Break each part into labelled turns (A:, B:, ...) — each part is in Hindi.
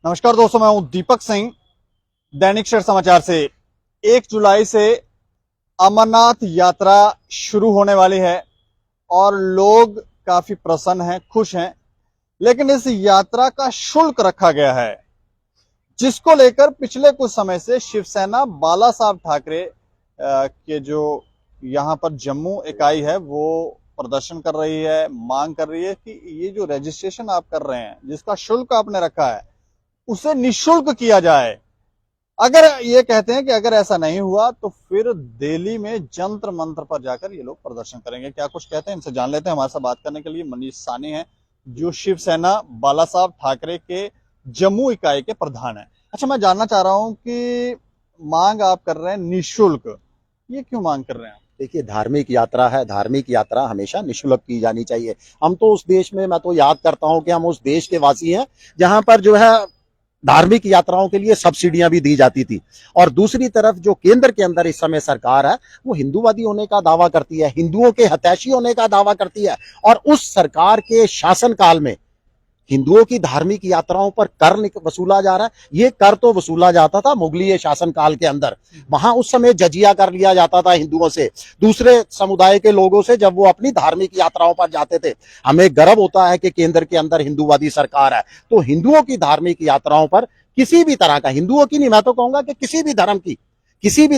A: नमस्कार दोस्तों, मैं हूं दीपक सिंह, दैनिक क्षेत्र समाचार से। 1 जुलाई से अमरनाथ यात्रा शुरू होने वाली है और लोग काफी प्रसन्न हैं, खुश हैं। लेकिन इस यात्रा का शुल्क रखा गया है, जिसको लेकर पिछले कुछ समय से शिवसेना बाला साहब ठाकरे के जो यहां पर जम्मू इकाई है वो प्रदर्शन कर रही है, मांग कर रही है कि ये जो रजिस्ट्रेशन आप कर रहे हैं, जिसका शुल्क आपने रखा है, उसे निःशुल्क किया जाए। अगर ये कहते हैं कि अगर ऐसा नहीं हुआ तो फिर दिल्ली में जंतर मंत्र पर जाकर ये लोग प्रदर्शन करेंगे। क्या कुछ कहते हैं, इनसे जान लेते हैं। हमारे साथ बात करने के लिए मनीष सानी हैं, जो शिवसेना बाला साहब ठाकरे के जम्मू इकाई के प्रधान हैं। अच्छा, मैं जानना चाह रहा हूं कि मांग आप कर रहे हैं निःशुल्क, ये क्यों मांग कर रहे हैं?
B: देखिए, धार्मिक यात्रा है, धार्मिक यात्रा हमेशा निःशुल्क की जानी चाहिए। हम तो उस देश में, मैं तो याद करता हूं कि हम उस देश के वासी हैं जहां पर जो है धार्मिक यात्राओं के लिए सब्सिडियां भी दी जाती थी। और दूसरी तरफ जो केंद्र के अंदर इस समय सरकार है, वो हिंदूवादी होने का दावा करती है, हिंदुओं के हितैषी होने का दावा करती है। और उस सरकार के शासनकाल में हिंदुओं की धार्मिक यात्राओं पर कर वसूला जा रहा है। ये कर तो वसूला जाता था मुगलीय शासनकाल के अंदर, वहां उस समय जजिया कर लिया जाता था हिंदुओं से, दूसरे समुदाय के लोगों से, जब वो अपनी धार्मिक यात्राओं पर जाते थे। हमें गर्व होता है कि केंद्र के अंदर हिंदूवादी सरकार है। तो हिंदुओं की धार्मिक यात्राओं पर किसी भी तरह का, हिंदुओं की नहीं, मैं तो कहूंगा कि किसी भी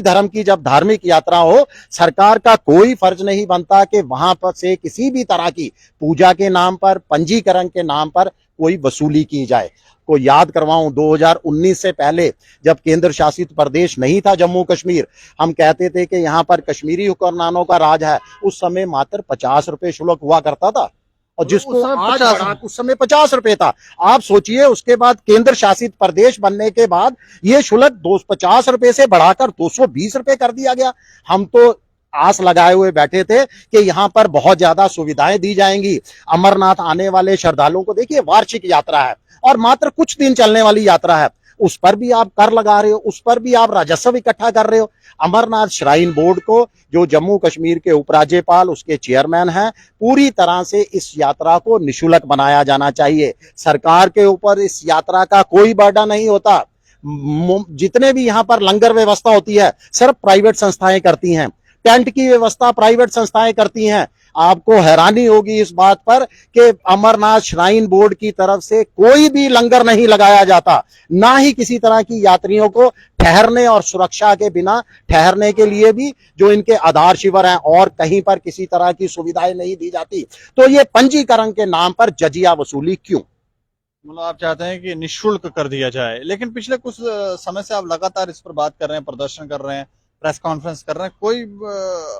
B: धर्म की जब धार्मिक यात्रा हो, सरकार का कोई फर्ज नहीं बनता कि वहां पर से किसी भी तरह की पूजा के नाम पर, पंजीकरण के नाम पर कोई वसूली की जाए। को याद करवाऊं, 2019 से पहले जब केंद्र शासित प्रदेश नहीं था जम्मू कश्मीर, हम कहते थे कि यहां पर कश्मीरी हुक्मरानों का राज है। उस समय मात्र 50 रुपए शुल्क हुआ करता था, और जिसको उस समय 50 रुपए था। आप सोचिए, उसके बाद केंद्र शासित प्रदेश बनने के बाद ये शुल्क 250 रुपए से बढ़ाकर 220 रुपए कर दिया गया। हम तो आस लगाए हुए बैठे थे कि यहां पर बहुत ज्यादा सुविधाएं दी जाएंगी। अमरनाथ आने वाले श्रद्धालुओं को, देखिए, वार्षिक यात्रा है और मात्र कुछ दिन चलने वाली यात्रा है, उस पर भी आप कर लगा रहे हो, उस पर भी आप राजस्व इकट्ठा कर रहे हो। अमरनाथ श्राइन बोर्ड को, जो जम्मू कश्मीर के उपराज्यपाल उसके चेयरमैन हैं, पूरी तरह से इस यात्रा को निःशुल्क बनाया जाना चाहिए। सरकार के ऊपर इस यात्रा का कोई बर्डन नहीं होता। जितने भी यहाँ पर लंगर व्यवस्था होती है, सिर्फ प्राइवेट संस्थाएं करती हैं। टेंट की व्यवस्था प्राइवेट संस्थाएं करती हैं। आपको हैरानी होगी इस बात पर कि अमरनाथ श्राइन बोर्ड की तरफ से कोई भी लंगर नहीं लगाया जाता, ना ही किसी तरह की यात्रियों को ठहरने और सुरक्षा के बिना ठहरने के लिए भी जो इनके आधार शिविर हैं, और कहीं पर किसी तरह की सुविधाएं नहीं दी जाती। तो ये पंजीकरण के नाम पर जजिया वसूली क्यों?
A: मतलब आप चाहते हैं कि निःशुल्क कर दिया जाए, लेकिन पिछले कुछ समय से आप लगातार इस पर बात कर रहे हैं, प्रदर्शन कर रहे हैं, प्रेस कॉन्फ्रेंस कर रहे हैं, कोई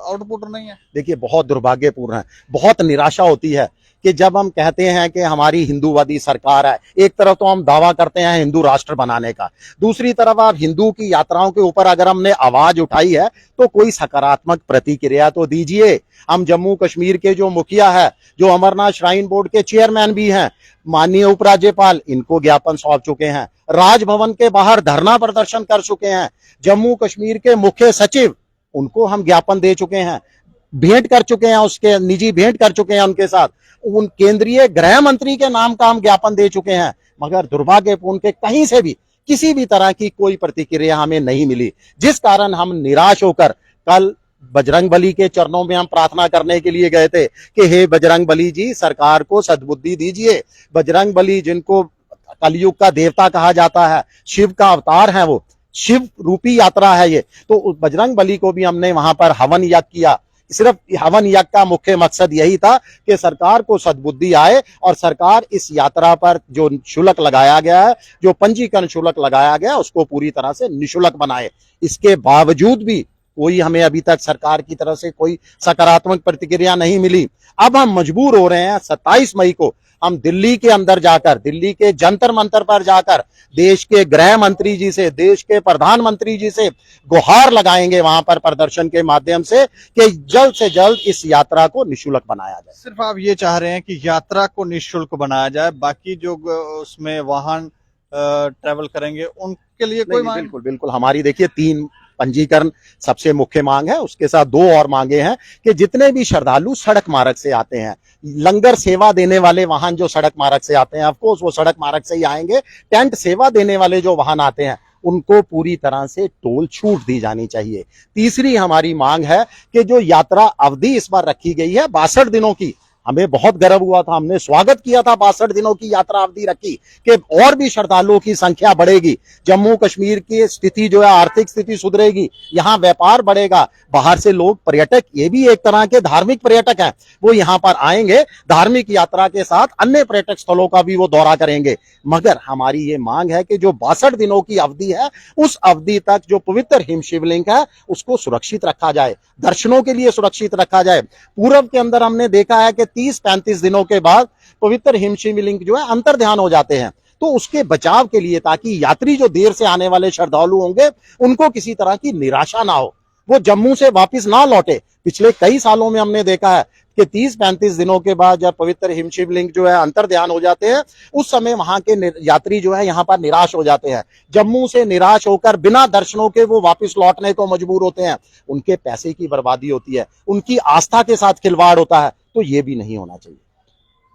A: आउटपुट नहीं है।
B: देखिए, बहुत दुर्भाग्यपूर्ण है, बहुत निराशा होती है कि जब हम कहते हैं कि हमारी हिंदूवादी सरकार है, एक तरफ तो हम दावा करते हैं हिंदू राष्ट्र बनाने का, दूसरी तरफ आप हिंदू की यात्राओं के ऊपर अगर हमने आवाज उठाई है तो कोई सकारात्मक प्रतिक्रिया तो दीजिए। हम जम्मू कश्मीर के जो मुखिया है, जो अमरनाथ श्राइन बोर्ड के चेयरमैन भी हैं, माननीय उपराज्यपाल, इनको ज्ञापन सौंप चुके हैं, राजभवन के बाहर धरना प्रदर्शन कर चुके हैं। जम्मू कश्मीर के मुख्य सचिव, उनको हम ज्ञापन दे चुके हैं, भेंट कर चुके हैं, उसके निजी भेंट कर चुके हैं उनके साथ। उन केंद्रीय गृह मंत्री के नाम का हम ज्ञापन दे चुके हैं, मगर दुर्भाग्यपूर्ण के कहीं से भी किसी भी तरह की कोई प्रतिक्रिया हमें नहीं मिली, जिस कारण हम निराश होकर कल बजरंगबली के चरणों में हम प्रार्थना करने के लिए गए थे कि हे बजरंगबली जी, सरकार को सद्बुद्धि दीजिए। बजरंगबली, जिनको कलयुग का देवता कहा जाता है, शिव का अवतार है, वो शिव रूपी यात्रा है ये, तो बजरंगबली को भी हमने वहां पर हवन यज्ञ किया। सिर्फ हवन यज्ञ का मुख्य मकसद यही था कि सरकार को सद्बुद्धि आए और सरकार इस यात्रा पर जो शुल्क लगाया गया है, जो पंजीकरण शुल्क लगाया गया है, उसको पूरी तरह से निःशुल्क बनाए। इसके बावजूद भी कोई हमें अभी तक सरकार की तरफ से कोई सकारात्मक प्रतिक्रिया नहीं मिली। अब हम मजबूर हो रहे हैं, 27 मई को हम दिल्ली के अंदर जाकर, दिल्ली के जंतर मंतर पर जाकर देश के गृह मंत्री जी से, देश के प्रधानमंत्री जी से गुहार लगाएंगे वहां पर प्रदर्शन के माध्यम से कि जल्द से जल्द इस यात्रा को निःशुल्क बनाया जाए।
A: सिर्फ आप ये चाह रहे हैं कि यात्रा को निःशुल्क बनाया जाए, बाकी जो उसमें वाहन ट्रेवल करेंगे उनके लिए कोई
B: बिल्कुल बिल्कुल, हमारी देखिए 3 पंजीकरण सबसे मुख्य मांग है। उसके साथ दो और मांगे हैं कि जितने भी श्रद्धालु सड़क मार्ग से आते हैं, लंगर सेवा देने वाले वाहन जो सड़क मार्ग से आते हैं, ऑफकोर्स वो सड़क मार्ग से ही आएंगे। टेंट सेवा देने वाले जो वाहन आते हैं उनको पूरी तरह से टोल छूट दी जानी चाहिए। तीसरी हमारी मांग है कि जो यात्रा अवधि इस बार रखी गई है 62 दिनों की, हमें बहुत गर्व हुआ था, हमने स्वागत किया था 62 दिनों की यात्रा अवधि रखी कि और भी श्रद्धालुओं की संख्या बढ़ेगी, जम्मू कश्मीर की स्थिति जो है आर्थिक स्थिति सुधरेगी, यहाँ व्यापार बढ़ेगा, बाहर से लोग पर्यटक, ये भी एक तरह के धार्मिक पर्यटक हैं, वो यहाँ पर आएंगे, धार्मिक यात्रा के साथ अन्य पर्यटक स्थलों का भी वो दौरा करेंगे। मगर हमारी ये मांग है कि जो 62 दिनों की अवधि है उस अवधि तक जो पवित्र हिम शिवलिंग है उसको सुरक्षित रखा जाए, दर्शनों के लिए सुरक्षित रखा जाए। पूर्व के अंदर हमने देखा है कि 30-35 दिनों के बाद पवित्र हिम शिवलिंग जो है अंतर ध्यान हो जाते हैं, तो उसके बचाव के लिए, ताकि यात्री जो देर से आने वाले श्रद्धालु होंगे उनको किसी तरह की निराशा ना हो, वो जम्मू से वापस ना लौटे। पिछले कई सालों में हमने देखा है कि 30-35 दिनों के बाद जब पवित्र हिम शिवलिंग जो है अंतर ध्यान हो जाते हैं, उस समय वहां के यात्री जो है यहाँ पर निराश हो जाते हैं, जम्मू से निराश होकर बिना दर्शनों के वो वापस लौटने को मजबूर होते हैं, उनके पैसे की बर्बादी होती है, उनकी आस्था के साथ खिलवाड़ होता है, तो ये भी नहीं होना चाहिए।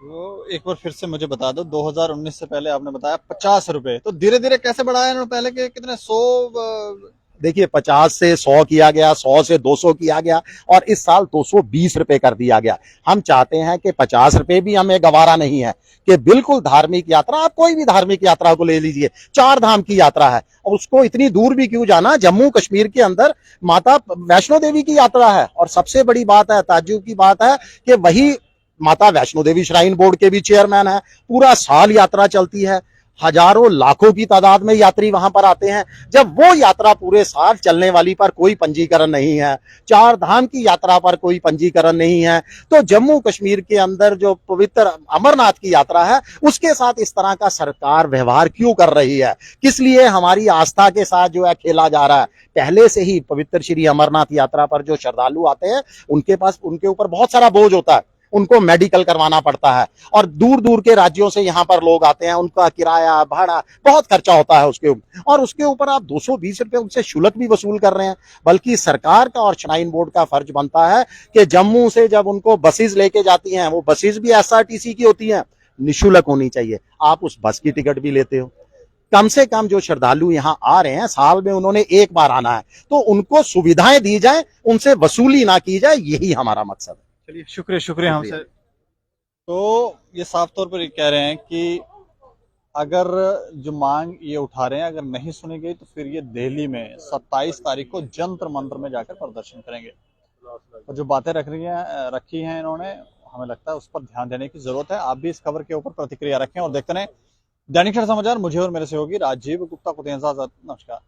A: वो एक बार फिर से मुझे बता दो, 2019 से पहले आपने बताया 50 रुपए, तो धीरे धीरे कैसे बढ़ाया इन्होंने? पहले के कितने 100?
B: देखिए 50 से 100 किया गया, 100 से 200 किया गया और इस साल 220 रुपए कर दिया गया। हम चाहते हैं कि 50 रुपए भी हमें गवारा नहीं है, कि बिल्कुल धार्मिक यात्रा, आप कोई भी धार्मिक यात्रा को ले लीजिए, 4 धाम की यात्रा है और उसको इतनी दूर भी क्यों जाना, जम्मू कश्मीर के अंदर माता वैष्णो देवी की यात्रा है। और सबसे बड़ी बात है, ताज्जुब की बात है कि वही माता वैष्णो देवी श्राइन बोर्ड के भी चेयरमैन है, पूरा साल यात्रा चलती है, हजारों लाखों की तादाद में यात्री वहां पर आते हैं। जब वो यात्रा पूरे साल चलने वाली पर कोई पंजीकरण नहीं है, 4 धाम की यात्रा पर कोई पंजीकरण नहीं है, तो जम्मू कश्मीर के अंदर जो पवित्र अमरनाथ की यात्रा है उसके साथ इस तरह का सरकार व्यवहार क्यों कर रही है? किस लिए हमारी आस्था के साथ जो है खेला जा रहा है? पहले से ही पवित्र श्री अमरनाथ यात्रा पर जो श्रद्धालु आते हैं उनके ऊपर बहुत सारा बोझ होता है, उनको मेडिकल करवाना पड़ता है और दूर दूर के राज्यों से यहाँ पर लोग आते हैं, उनका किराया भाड़ा बहुत खर्चा होता है उसके ऊपर, और उसके ऊपर आप 220 रुपए उनसे शुल्क भी वसूल कर रहे हैं। बल्कि सरकार का और श्राइन बोर्ड का फर्ज बनता है कि जम्मू से जब उनको बसेस लेके जाती हैं, वो बसेस भी एसआरटीसी की होती हैं, निःशुल्क होनी चाहिए। आप उस बस की टिकट भी लेते हो, कम से कम जो श्रद्धालु यहाँ आ रहे हैं साल में उन्होंने एक बार आना है, तो उनको सुविधाएं दी जाए, उनसे वसूली ना की जाए, यही हमारा मकसद है।
A: चलिए, शुक्रिया हमसे। तो ये साफ तौर पर ये कह रहे हैं कि अगर जो मांग ये उठा रहे हैं अगर नहीं सुनी गई तो फिर ये दिल्ली में 27 तारीख को जंतर मंतर में जाकर प्रदर्शन करेंगे। और जो बातें रखी हैं इन्होंने, हमें लगता है उस पर ध्यान देने की जरूरत है। आप भी इस खबर के ऊपर प्रतिक्रिया रखें और देखते रहें दैनिक समाचार। मुझे और मेरे सहयोगी राजीव गुप्ता को दें इजाजत। नमस्कार।